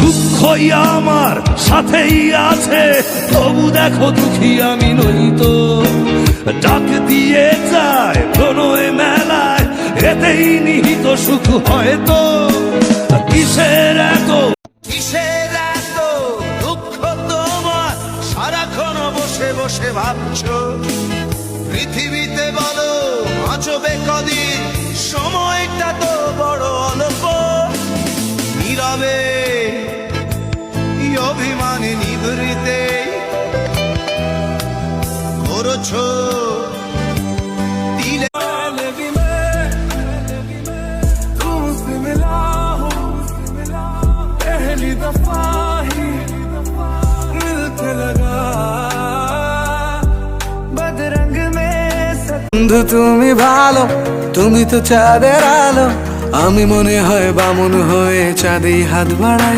দুঃখই আমার সাথেই আছে, তবু দেখো দুঃখী আমি নই তো। ডাক দিয়ে যায় প্রণয় মেলায়, এতেই নিহিত সুখ হয়তো। কিসের এত দুঃখ তোমার, সারাক্ষণ বসে বসে ভাবছো। পৃথিবীতে বলো বাঁচবে কদিন, সময়টা তো বড় অল্প। নীরবে অভিমানে নিভৃতে করছো দিলে। तुमसे मिला हूँ पहली दफा ही मिलते लगा बदरंग में। বন্ধু তুমি ভালো, তুমি তো চাঁদের আলো, আমি মনে হয় বামন হয়ে চাঁদে হাত বাড়াই।